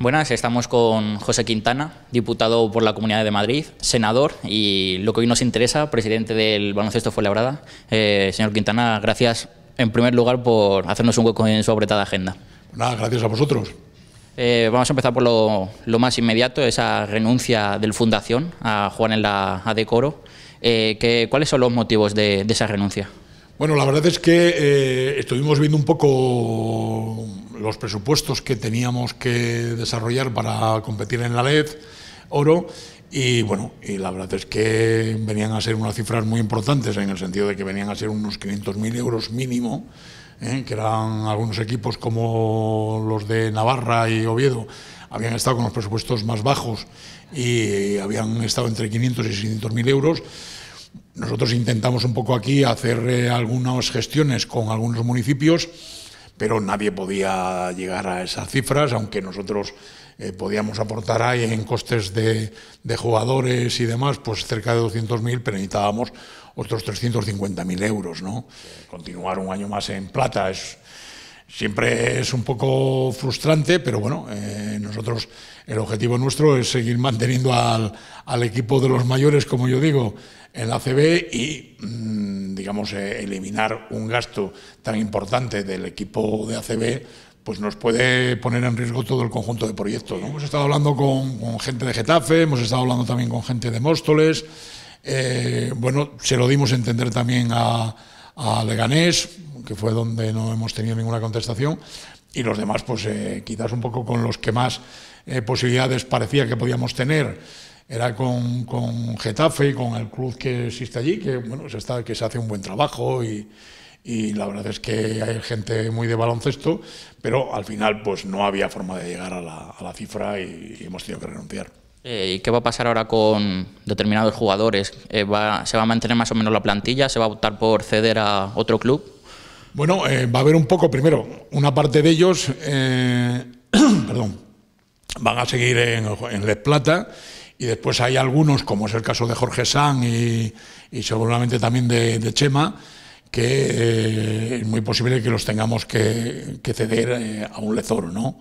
Buenas, estamos con José Quintana, diputado por la Comunidad de Madrid, senador y lo que hoy nos interesa, presidente del Baloncesto Fuenlabrada. Señor Quintana, gracias en primer lugar por hacernos un hueco en su apretada agenda. Nada, gracias a vosotros. Vamos a empezar por lo más inmediato, esa renuncia del Fundación a jugar en la AD Coro. ¿Cuáles son los motivos de esa renuncia? Bueno, la verdad es que estuvimos viendo un poco los presupuestos que teníamos que desarrollar para competir en la LED Oro y bueno, y la verdad es que venían a ser unas cifras muy importantes en el sentido de que venían a ser unos 500.000 euros mínimo, que eran algunos equipos como los de Navarra y Oviedo, habían estado con los presupuestos más bajos y habían estado entre 500 y 600.000 euros. Nosotros intentamos un poco aquí hacer algunas gestiones con algunos municipios, pero nadie podía llegar a esas cifras, aunque nosotros podíamos aportar ahí en costes de jugadores y demás, pues cerca de 200.000, pero necesitábamos otros 350.000 euros, ¿no? Continuar un año más en plata siempre es un poco frustrante, pero bueno, nosotros, el objetivo nuestro es seguir manteniendo al equipo de los mayores, como yo digo, en la ACB y, digamos, eliminar un gasto tan importante del equipo de ACB, pues nos puede poner en riesgo todo el conjunto de proyectos, ¿no? Hemos estado hablando con gente de Getafe, hemos estado hablando también con gente de Móstoles, bueno, se lo dimos a entender también a Leganés, que fue donde no hemos tenido ninguna contestación, y los demás, pues quizás un poco con los que más posibilidades parecía que podíamos tener, era con Getafe y con el club que existe allí, que bueno, que se hace un buen trabajo y la verdad es que hay gente muy de baloncesto, pero al final pues no había forma de llegar a la cifra y hemos tenido que renunciar. ¿Y qué va a pasar ahora con determinados jugadores? ¿Se va a mantener más o menos la plantilla? ¿Se va a optar por ceder a otro club? Bueno, va a haber un poco, primero, una parte de ellos perdón, van a seguir en Les Plata y después hay algunos, como es el caso de Jorge San y seguramente también de Chema, que es muy posible que los tengamos que ceder a un Les Oro, ¿no?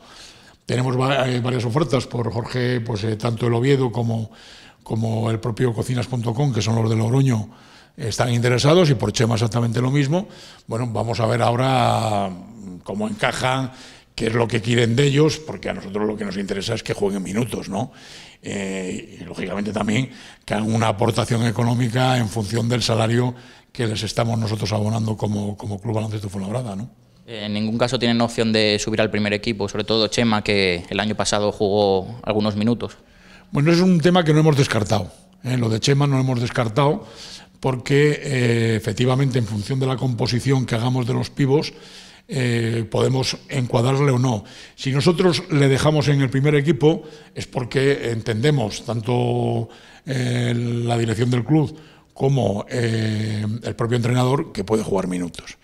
Tenemos varias ofertas por Jorge, pues tanto el Oviedo como el propio Cocinas.com, que son los de Logroño, están interesados, y por Chema exactamente lo mismo. Bueno, vamos a ver ahora cómo encajan, qué es lo que quieren de ellos, porque a nosotros lo que nos interesa es que jueguen minutos, ¿no? Y lógicamente también que hagan una aportación económica en función del salario que les estamos nosotros abonando como Club Baloncesto Fuenlabrada, ¿no? En ningún caso tienen opción de subir al primer equipo, sobre todo Chema, que el año pasado jugó algunos minutos. Bueno, es un tema que no hemos descartado. Lo de Chema no lo hemos descartado porque efectivamente en función de la composición que hagamos de los pibos podemos encuadrarle o no. Si nosotros le dejamos en el primer equipo es porque entendemos, tanto la dirección del club como el propio entrenador, que puede jugar minutos.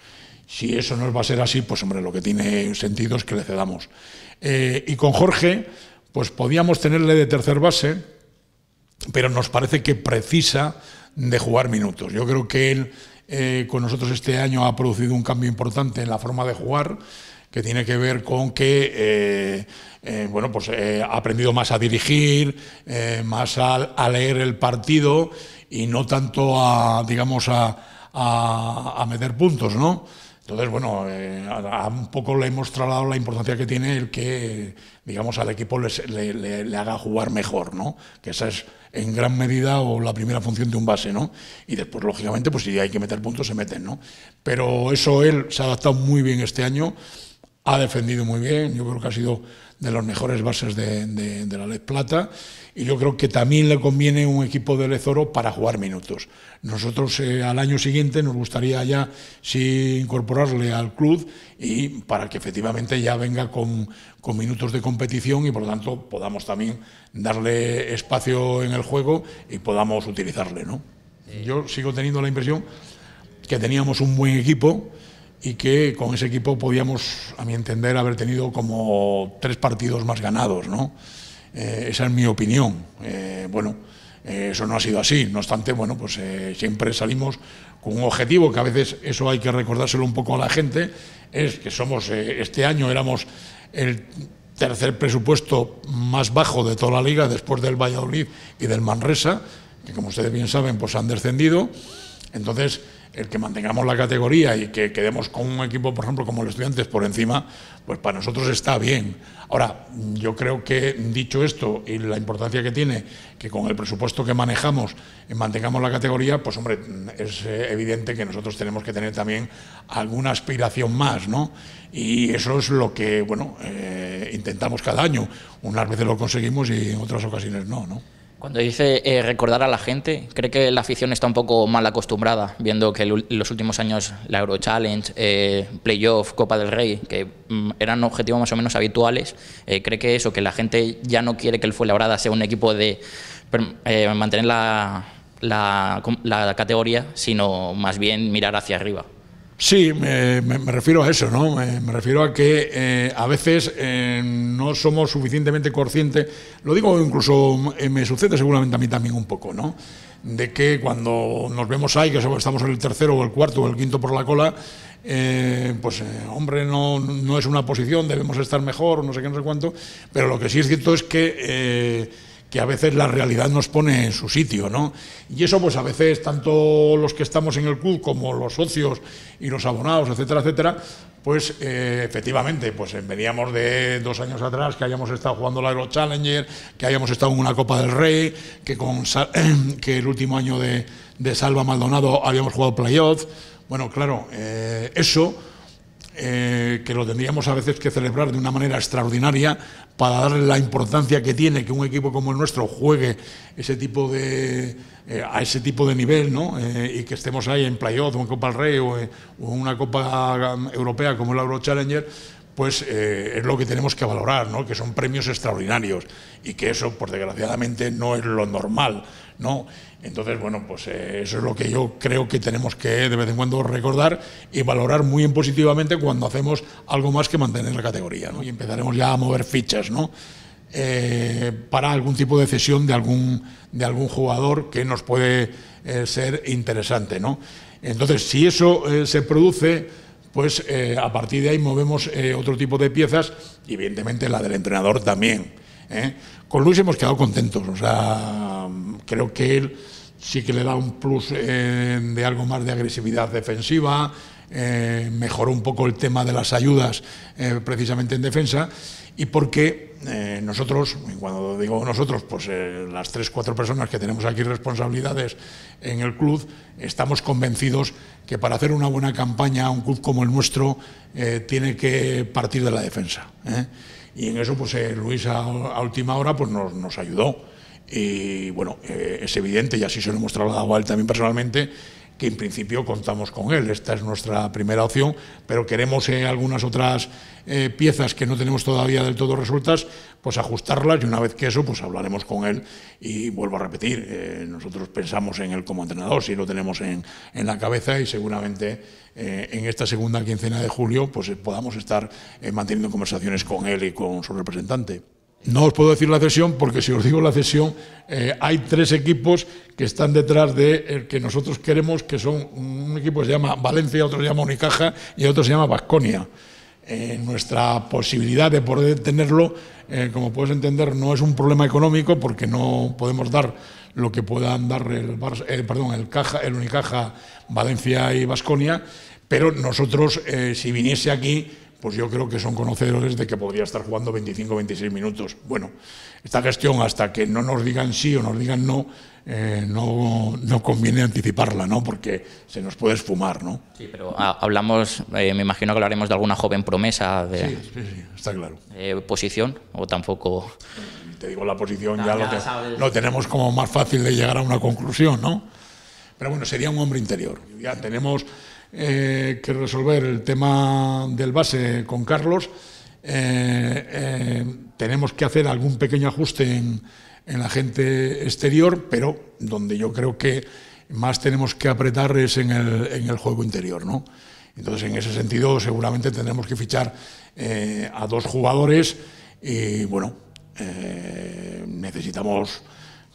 Si eso no va a ser así, pues hombre, lo que tiene sentido es que le cedamos. Y con Jorge, pues podíamos tenerle de tercer base, pero nos parece que precisa de jugar minutos. Yo creo que él con nosotros este año ha producido un cambio importante en la forma de jugar, que tiene que ver con que bueno, pues, ha aprendido más a dirigir, más a leer el partido y no tanto digamos, a meter puntos, ¿no? Entonces, bueno, un poco le hemos trasladado la importancia que tiene el que, digamos, al equipo le haga jugar mejor, ¿no? Que esa es en gran medida o la primera función de un base, ¿no? Y después, lógicamente, pues si hay que meter puntos, se meten, ¿no? Pero eso él se ha adaptado muy bien este año, ha defendido muy bien, yo creo que ha sido de los mejores bases de la LED Plata, y yo creo que también le conviene un equipo de LED Oro para jugar minutos. Nosotros al año siguiente nos gustaría ya sí incorporarle al club y para que efectivamente ya venga con minutos de competición y por lo tanto podamos también darle espacio en el juego y podamos utilizarle, ¿no? Yo sigo teniendo la impresión que teníamos un buen equipo y que con ese equipo podíamos, a mi entender, haber tenido como 3 partidos más ganados, ¿no? Esa es mi opinión. Bueno, eso no ha sido así. No obstante, bueno, pues siempre salimos con un objetivo, que a veces eso hay que recordárselo un poco a la gente, es que somos, este año éramos tercer presupuesto más bajo de toda la liga después del Valladolid y del Manresa, que como ustedes bien saben pues han descendido. Entonces, el que mantengamos la categoría y que quedemos con un equipo, por ejemplo, como los Estudiantes por encima, pues para nosotros está bien. Ahora, yo creo que, dicho esto y la importancia que tiene que con el presupuesto que manejamos mantengamos la categoría, pues hombre, es evidente que nosotros tenemos que tener también alguna aspiración más, ¿no? Y eso es lo que, bueno, intentamos cada año. Unas veces lo conseguimos y en otras ocasiones no, ¿no? Cuando dice recordar a la gente, ¿cree que la afición está un poco mal acostumbrada, viendo que en los últimos años la Euro Challenge, Playoff, Copa del Rey, que eran objetivos más o menos habituales? ¿Cree que eso, que la gente ya no quiere que el Fuenlabrada sea un equipo de mantener la categoría, sino más bien mirar hacia arriba? Sí, me refiero a eso, ¿no? Me refiero a que a veces no somos suficientemente conscientes, lo digo incluso, me sucede seguramente a mí también un poco, ¿no? De que cuando nos vemos ahí, que estamos en el tercero o el cuarto o el quinto por la cola, hombre, no es una posición, debemos estar mejor, no sé qué, no sé cuánto, pero lo que sí es cierto es que a veces la realidad nos pone en su sitio, ¿no? Y eso, pues a veces, tanto los que estamos en el club como los socios y los abonados, etcétera, etcétera, pues efectivamente, pues veníamos de 2 años atrás que hayamos estado jugando la Euro Challenger, que hayamos estado en una Copa del Rey, que el último año de Salva Maldonado habíamos jugado playoff. Bueno, claro, eso que lo tendríamos a veces que celebrar de una manera extraordinaria para darle la importancia que tiene que un equipo como el nuestro juegue ese tipo a ese tipo de nivel, ¿no? Y que estemos ahí en playoff o en Copa del Rey o en una Copa Europea como el Euro Challenger, pues es lo que tenemos que valorar, ¿no? Que son premios extraordinarios y que eso, pues desgraciadamente, no es lo normal, ¿no? Entonces, bueno, pues eso es lo que yo creo que tenemos que de vez en cuando recordar y valorar muy en positivamente cuando hacemos algo más que mantener la categoría, ¿no? Y empezaremos ya a mover fichas, ¿no? Para algún tipo de cesión de algún jugador que nos puede ser interesante, ¿no? Entonces, si eso se produce, pues a partir de ahí movemos otro tipo de piezas y evidentemente la del entrenador también. Con Luis hemos quedado contentos, o sea, creo que él sí que le da un plus de algo más de agresividad defensiva, mejoró un poco el tema de las ayudas precisamente en defensa, y porque nosotros, y cuando digo nosotros, pues las 3 o 4 personas que tenemos aquí responsabilidades en el club, estamos convencidos que para hacer una buena campaña un club como el nuestro tiene que partir de la defensa, y en eso pues Luis a última hora pues nos ayudó. Y bueno, es evidente, y así se lo hemos trasladado a él también personalmente, que en principio contamos con él. Esta es nuestra primera opción, pero queremos algunas otras piezas que no tenemos todavía del todo resueltas, pues ajustarlas, y una vez que eso, pues hablaremos con él. Y vuelvo a repetir, nosotros pensamos en él como entrenador, sí lo tenemos en la cabeza, y seguramente en esta segunda quincena de julio pues podamos estar manteniendo conversaciones con él y con su representante. No os puedo decir la cesión porque si os digo la cesión, hay 3 equipos que están detrás de el que nosotros queremos, que son un equipo que se llama Valencia, otro se llama Unicaja y otro se llama Baskonia. Nuestra posibilidad de poder tenerlo, como puedes entender, no es un problema económico porque no podemos dar lo que puedan dar el Unicaja, Valencia y Baskonia, pero nosotros, si viniese aquí, pues yo creo que son conocedores de que podría estar jugando 25 o 26 minutos. Bueno, esta gestión, hasta que no nos digan sí o nos digan no, no conviene anticiparla, ¿no? Porque se nos puede esfumar, ¿no? Sí, pero hablamos, me imagino que hablaremos de alguna joven promesa. Sí, está claro. ¿Posición o tampoco? Te digo la posición, ya lo tenemos como más fácil de llegar a una conclusión, ¿no? Pero bueno, sería un hombre interior. Ya tenemos que resolver el tema del base con Carlos, tenemos que hacer algún pequeño ajuste en la gente exterior, pero donde yo creo que más tenemos que apretar es en el juego interior, ¿no? Entonces, en ese sentido, seguramente tendremos que fichar a 2 jugadores y, bueno, necesitamos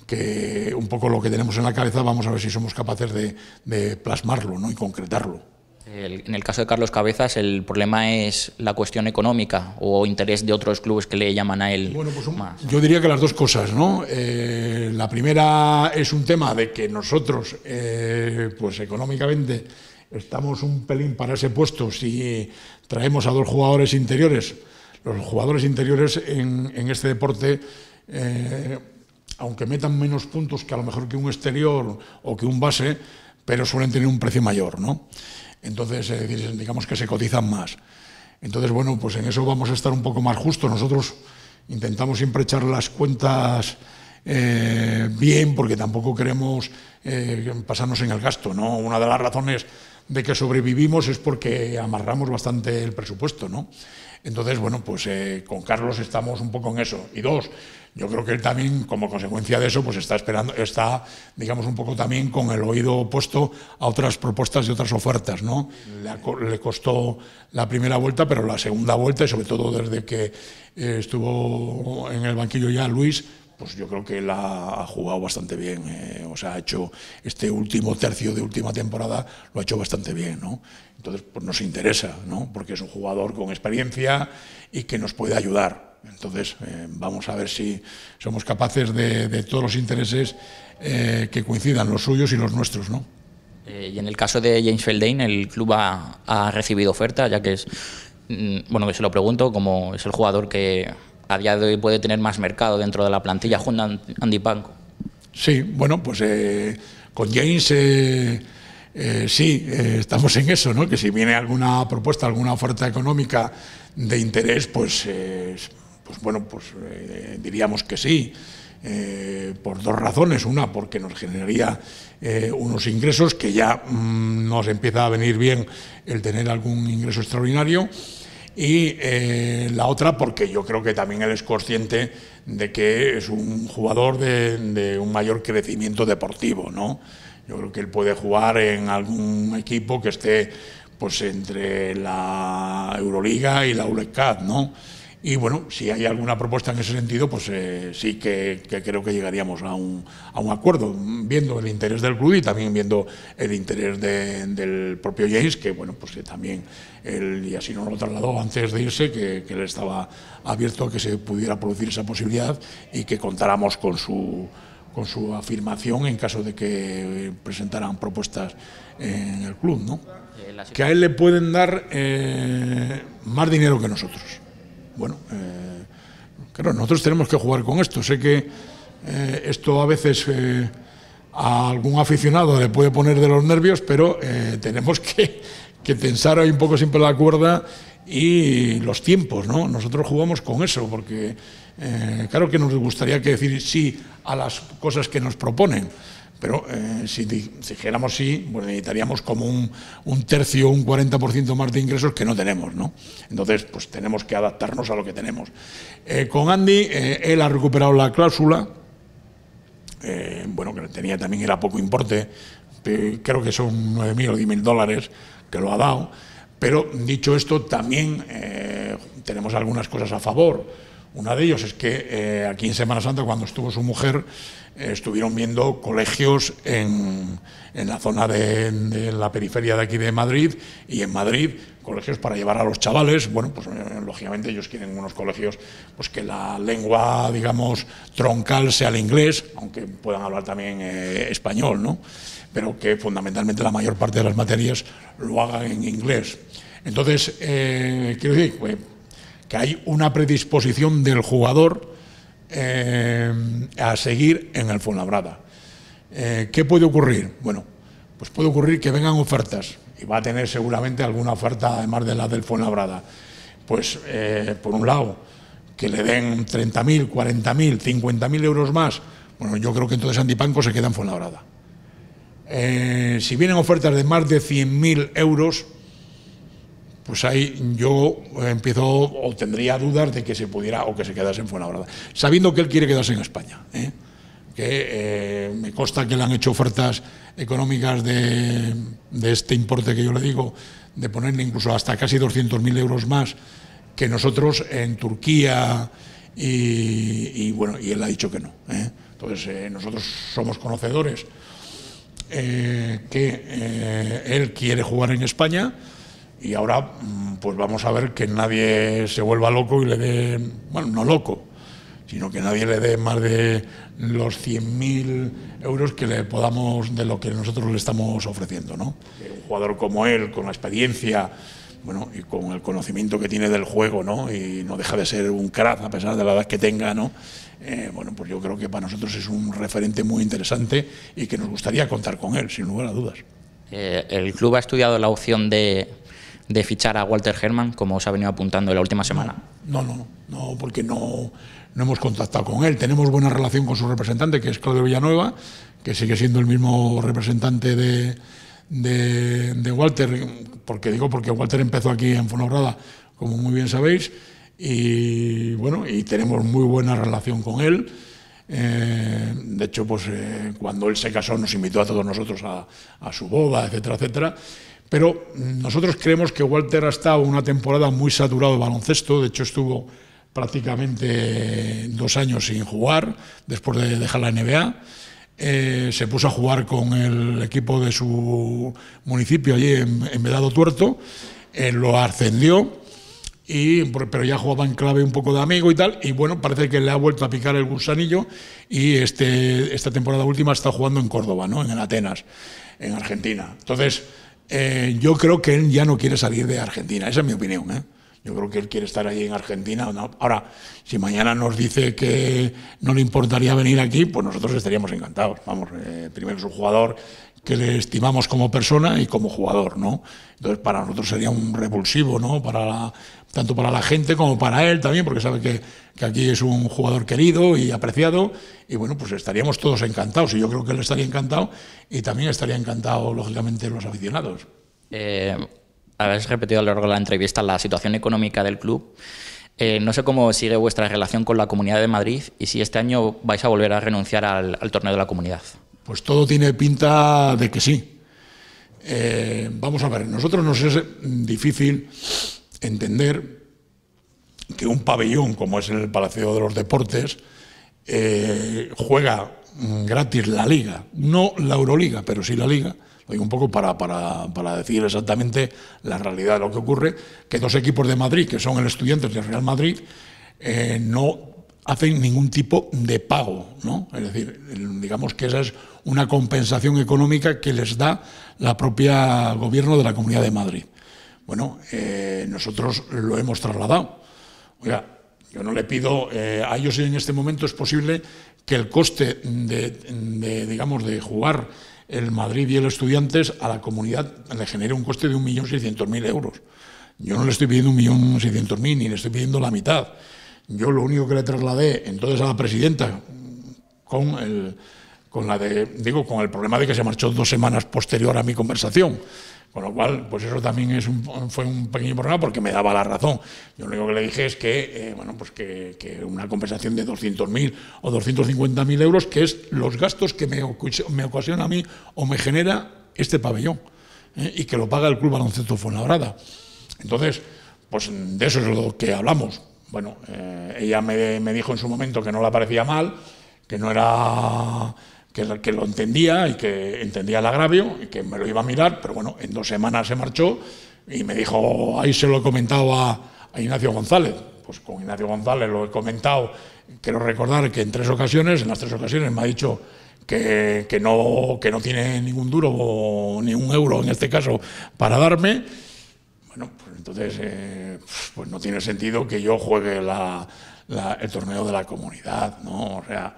que un poco lo que tenemos en la cabeza, vamos a ver si somos capaces de plasmarlo, ¿no? Y concretarlo. En el caso de Carlos Cabezas, ¿el problema es la cuestión económica o interés de otros clubes que le llaman a él? Bueno, pues más? Yo diría que las dos cosas, ¿no? La primera es un tema de que nosotros, pues económicamente, estamos un pelín para ese puesto si traemos a dos jugadores interiores. Los jugadores interiores en este deporte, aunque metan menos puntos que a lo mejor que un exterior o que un base, pero suelen tener un precio mayor, ¿no? Entonces, digamos que se cotizan más. Entonces, bueno, pues en eso vamos a estar un poco más justos. Nosotros intentamos siempre echar las cuentas bien, porque tampoco queremos pasarnos en el gasto, ¿no? Una de las razones de que sobrevivimos es porque amarramos bastante el presupuesto, ¿no? Entonces, bueno, pues con Carlos estamos un poco en eso. Y dos, yo creo que él también, como consecuencia de eso, pues está, digamos, un poco también con el oído puesto a otras propuestas y otras ofertas, ¿no? Le costó la primera vuelta, pero la segunda vuelta, y sobre todo desde que estuvo en el banquillo ya Luis, pues yo creo que él ha jugado bastante bien, o sea, ha hecho este último tercio de última temporada, lo ha hecho bastante bien, ¿no? Entonces, pues nos interesa, ¿no? Porque es un jugador con experiencia y que nos puede ayudar. Entonces, vamos a ver si somos capaces de todos los intereses que coincidan, los suyos y los nuestros, ¿no? Y en el caso de James Feldane, el club ha recibido oferta, ya que es, bueno, que se lo pregunto, como es el jugador que a día de hoy puede tener más mercado dentro de la plantilla junto a Andy Panko. Sí, bueno, pues con James sí, estamos en eso, ¿no? Que si viene alguna propuesta, alguna oferta económica de interés, pues bueno, pues diríamos que sí, por dos razones. Una, porque nos generaría unos ingresos que ya nos empieza a venir bien el tener algún ingreso extraordinario. Y la otra, porque yo creo que también él es consciente de que es un jugador de un mayor crecimiento deportivo, ¿no? Yo creo que él puede jugar en algún equipo que esté pues entre la Euroliga y la ULECAD, ¿no? Y bueno, si hay alguna propuesta en ese sentido, pues sí que creo que llegaríamos a un acuerdo, viendo el interés del club y también viendo el interés del propio James, que bueno, pues también él, y así nos lo trasladó antes de irse, que él estaba abierto a que se pudiera producir esa posibilidad y que contáramos con su afirmación en caso de que presentaran propuestas en el club, ¿no? Que a él le pueden dar más dinero que nosotros. Bueno, claro, nosotros tenemos que jugar con esto. Sé que esto a veces a algún aficionado le puede poner de los nervios, pero tenemos que tensar ahí un poco siempre la cuerda y los tiempos, ¿no? Nosotros jugamos con eso, porque claro que nos gustaría que decir sí a las cosas que nos proponen, pero si dijéramos sí, pues necesitaríamos como un tercio, un 40% más de ingresos que no tenemos, ¿no? Entonces, pues tenemos que adaptarnos a lo que tenemos. Con Andy, él ha recuperado la cláusula, bueno, que tenía también, era poco importe, creo que son 9.000 o 10.000 dólares que lo ha dado, pero dicho esto, también tenemos algunas cosas a favor. Una de ellos es que aquí en Semana Santa, cuando estuvo su mujer, estuvieron viendo colegios en la zona de la periferia de aquí de Madrid, y en Madrid colegios para llevar a los chavales. Bueno, pues lógicamente ellos quieren unos colegios pues que la lengua, digamos, troncal sea el inglés, aunque puedan hablar también español, ¿no? Pero que fundamentalmente la mayor parte de las materias lo hagan en inglés. Entonces, quiero decir que hay una predisposición del jugador a seguir en el Fuenlabrada. ¿Qué puede ocurrir? Bueno, pues puede ocurrir que vengan ofertas, y va a tener seguramente alguna oferta además de la del Fuenlabrada. Pues, por un lado, que le den 30.000, 40.000, 50.000 euros más, bueno, yo creo que entonces Andy Panko se queda en Fuenlabrada. Si vienen ofertas de más de 100.000 euros, pues ahí yo empiezo o tendría dudas de que se pudiera o que se quedase en Fuenlabrada, sabiendo que él quiere quedarse en España, que me consta que le han hecho ofertas económicas de este importe que yo le digo, de ponerle incluso hasta casi 200.000 euros más que nosotros en Turquía, y bueno, y él ha dicho que no. Entonces nosotros somos conocedores él quiere jugar en España y ahora pues vamos a ver que nadie se vuelva loco y le dé, bueno, no loco, sino que nadie le dé más de los 100.000 euros que le podamos, de lo que nosotros le estamos ofreciendo, ¿no? Un jugador como él, con la experiencia, bueno, y con el conocimiento que tiene del juego, ¿no? Y no deja de ser un crack a pesar de la edad que tenga, ¿no? Bueno, pues yo creo que para nosotros es un referente muy interesante y que nos gustaría contar con él, sin lugar a dudas. ¿El club ha estudiado la opción de fichar a Walter Herrmann, como se ha venido apuntando en la última semana? No, porque no hemos contactado con él. Tenemos buena relación con su representante, que es Claudio Villanueva, que sigue siendo el mismo representante de Walter, porque Walter empezó aquí en Fuenlabrada, como muy bien sabéis, y bueno, y tenemos muy buena relación con él. De hecho, pues cuando él se casó nos invitó a todos nosotros a su boda, etcétera, etcétera. Pero nosotros creemos que Walter ha estado una temporada muy saturado de baloncesto. De hecho, estuvo prácticamente 2 años sin jugar después de dejar la NBA. Se puso a jugar con el equipo de su municipio allí en Vedado Tuerto, lo ascendió, pero ya jugaba en clave un poco de amigo y tal, y bueno, parece que le ha vuelto a picar el gusanillo y esta temporada última está jugando en Córdoba, ¿no? En Atenas, en Argentina. Entonces, yo creo que él ya no quiere salir de Argentina, esa es mi opinión, ¿eh? Yo creo que él quiere estar allí en Argentina. Ahora, si mañana nos dice que no le importaría venir aquí, pues nosotros estaríamos encantados. Vamos, primero es un jugador que le estimamos como persona y como jugador, ¿no? Entonces, para nosotros sería un revulsivo, ¿no? Tanto para la gente como para él también, porque sabe que aquí es un jugador querido y apreciado. Y bueno, pues estaríamos todos encantados. Y yo creo que él estaría encantado y también estaría encantado, lógicamente, los aficionados. Habéis repetido a lo largo de la entrevista la situación económica del club. No sé cómo sigue vuestra relación con la Comunidad de Madrid y si este año vais a volver a renunciar al torneo de la Comunidad. Pues todo tiene pinta de que sí. Vamos a ver, nosotros nos es difícil entender que un pabellón como es el Palacio de los Deportes juega gratis la Liga, no la Euroliga, pero sí la Liga. Lo digo un poco para decir exactamente la realidad de lo que ocurre, que 2 equipos de Madrid, que son el Estudiantes y el Real Madrid, no hacen ningún tipo de pago, ¿no? Es decir, digamos que esa es una compensación económica que les da la propia gobierno de la Comunidad de Madrid. Bueno, nosotros lo hemos trasladado. Oiga, yo no le pido a ellos en este momento es posible que el coste de jugar el Madrid y el Estudiantes a la comunidad le genere un coste de 1.600.000 euros. Yo no le estoy pidiendo 1.600.000 ni le estoy pidiendo la mitad. Yo lo único que le trasladé entonces a la presidenta con el problema de que se marchó 2 semanas posterior a mi conversación. Con lo cual, pues eso también fue un pequeño problema porque me daba la razón. Yo lo único que le dije es que, que una compensación de 200.000 o 250.000 euros, que es los gastos que me ocasiona a mí o me genera este pabellón, y que lo paga el Club Baloncesto Fuenlabrada. Entonces, pues de eso es lo que hablamos. Bueno, ella me dijo en su momento que no le parecía mal, que no era... que lo entendía y que entendía el agravio y que me lo iba a mirar, pero bueno, en 2 semanas se marchó y me dijo, ahí se lo he comentado a Ignacio González. Pues con Ignacio González lo he comentado, quiero recordar que en las 3 ocasiones me ha dicho que no tiene ningún duro o ni un euro en este caso para darme. Bueno, pues entonces pues no tiene sentido que yo juegue el torneo de la comunidad, ¿no? O sea,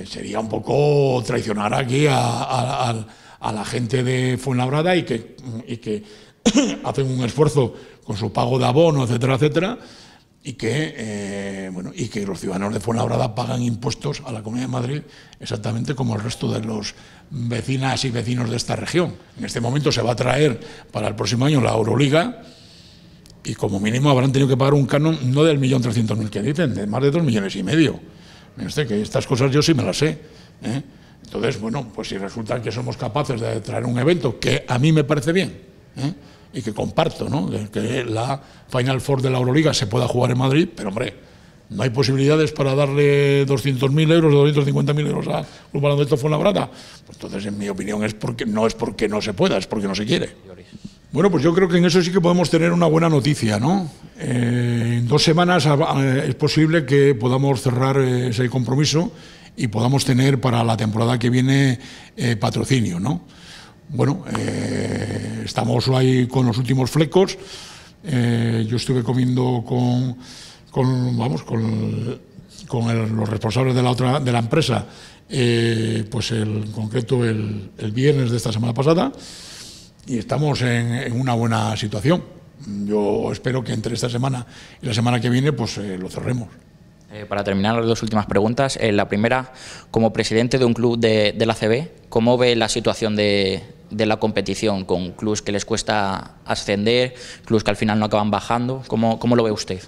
sería un poco traicionar aquí a la gente de Fuenlabrada y que hacen un esfuerzo con su pago de abono, etcétera, etcétera, y que los ciudadanos de Fuenlabrada pagan impuestos a la Comunidad de Madrid exactamente como el resto de los vecinas y vecinos de esta región. En este momento se va a traer para el próximo año la Euroliga y como mínimo habrán tenido que pagar un canon no del 1.300.000 que dicen, de más de 2,5 millones. Mire usted que estas cosas yo sí me las sé, ¿eh? Entonces, bueno, pues si resulta que somos capaces de traer un evento que a mí me parece bien, y que comparto, ¿no? Que la Final Four de la Euroliga se pueda jugar en Madrid, pero hombre, ¿No hay posibilidades para darle 200.000 euros o 250.000 euros al Club Baloncesto Fuenlabrada? Pues entonces, en mi opinión, no es porque no se pueda, es porque no se quiere. Bueno, pues yo creo que en eso sí que podemos tener una buena noticia, ¿no? En 2 semanas es posible que podamos cerrar ese compromiso y podamos tener para la temporada que viene patrocinio, ¿no? Bueno, estamos ahí con los últimos flecos. Yo estuve comiendo con los responsables de la empresa, pues en concreto el viernes de esta semana pasada, y estamos en una buena situación. Yo espero que entre esta semana y la semana que viene pues lo cerremos. Para terminar, las 2 últimas preguntas. La primera, como presidente de un club de la ACB, ¿cómo ve la situación de la competición con clubes que les cuesta ascender, clubes que al final no acaban bajando? ¿Cómo lo ve usted?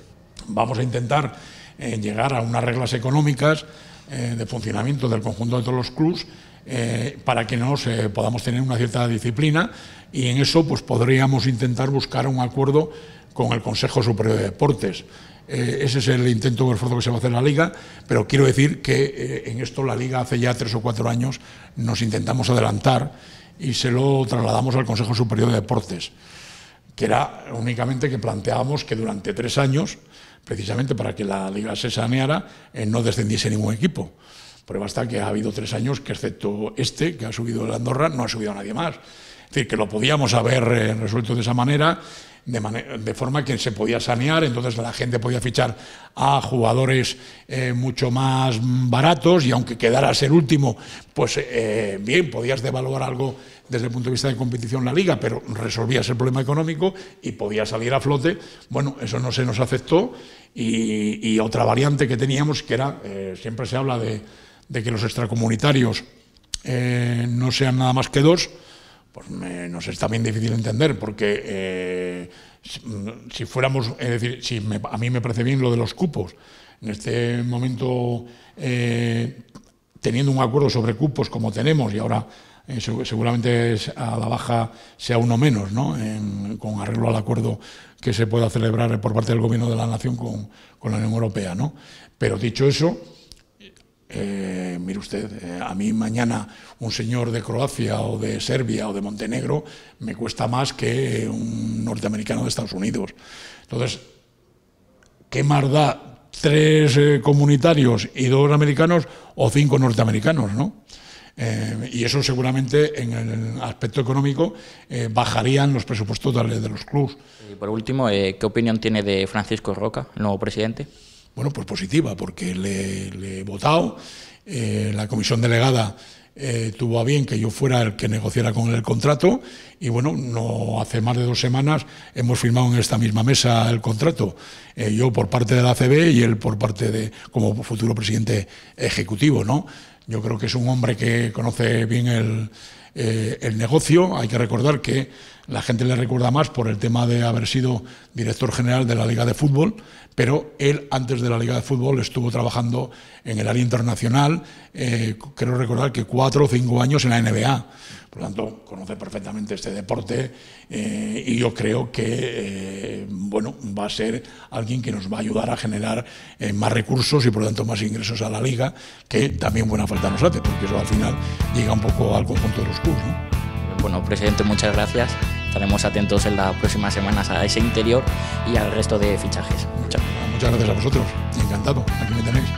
Vamos a intentar llegar a unas reglas económicas de funcionamiento del conjunto de todos los clubes para que podamos tener una cierta disciplina, y en eso pues podríamos intentar buscar un acuerdo con el Consejo Superior de Deportes. Ese es el intento o el esfuerzo que se va a hacer en la Liga, pero quiero decir que en esto la Liga hace ya 3 o 4 años nos intentamos adelantar y se lo trasladamos al Consejo Superior de Deportes, que era únicamente que planteábamos que durante 3 años, precisamente para que la Liga se saneara, no descendiese ningún equipo. Prueba está que ha habido 3 años que, excepto que ha subido el Andorra, no ha subido nadie más. Es decir, que lo podíamos haber resuelto de esa manera, de forma que se podía sanear, entonces la gente podía fichar a jugadores mucho más baratos, y aunque quedara a ser último, pues bien, podías devaluar algo desde el punto de vista de competición la Liga, pero resolvías el problema económico y podías salir a flote. Bueno, eso no se nos aceptó, y otra variante que teníamos, que era, siempre se habla de que los extracomunitarios no sean nada más que 2, pues nos es también difícil entender, porque si fuéramos, es decir, a mí me parece bien lo de los cupos. En este momento, teniendo un acuerdo sobre cupos como tenemos, y ahora seguramente a la baja sea uno menos, ¿no? Con arreglo al acuerdo que se pueda celebrar por parte del Gobierno de la Nación con la Unión Europea, ¿no? Pero dicho eso, mire usted, a mí mañana un señor de Croacia o de Serbia o de Montenegro me cuesta más que un norteamericano de Estados Unidos. Entonces, ¿qué más da 3 comunitarios y 2 americanos o 5 norteamericanos, ¿no? Y eso seguramente en el aspecto económico bajarían los presupuestos de los clubes. Y por último, ¿qué opinión tiene de Francisco Roca, el nuevo presidente? Bueno, pues positiva, porque le he votado. La comisión delegada tuvo a bien que yo fuera el que negociara con él el contrato, y bueno, no hace más de 2 semanas hemos firmado en esta misma mesa el contrato, yo por parte de la ACB y él por parte como futuro presidente ejecutivo, ¿no? Yo creo que es un hombre que conoce bien el negocio. Hay que recordar que la gente le recuerda más por el tema de haber sido director general de la Liga de Fútbol, pero él, antes de la Liga de Fútbol, estuvo trabajando en el área internacional, creo recordar que 4 o 5 años en la NBA. Por lo tanto, conoce perfectamente este deporte, y yo creo que bueno, va a ser alguien que nos va a ayudar a generar más recursos y por lo tanto más ingresos a la Liga, que también buena falta nos hace, porque eso al final llega un poco al conjunto de los clubes, ¿no? Bueno, presidente, muchas gracias. Estaremos atentos en las próximas semanas a ese interior y al resto de fichajes. Muchas gracias a vosotros. Encantado. Aquí me tenéis.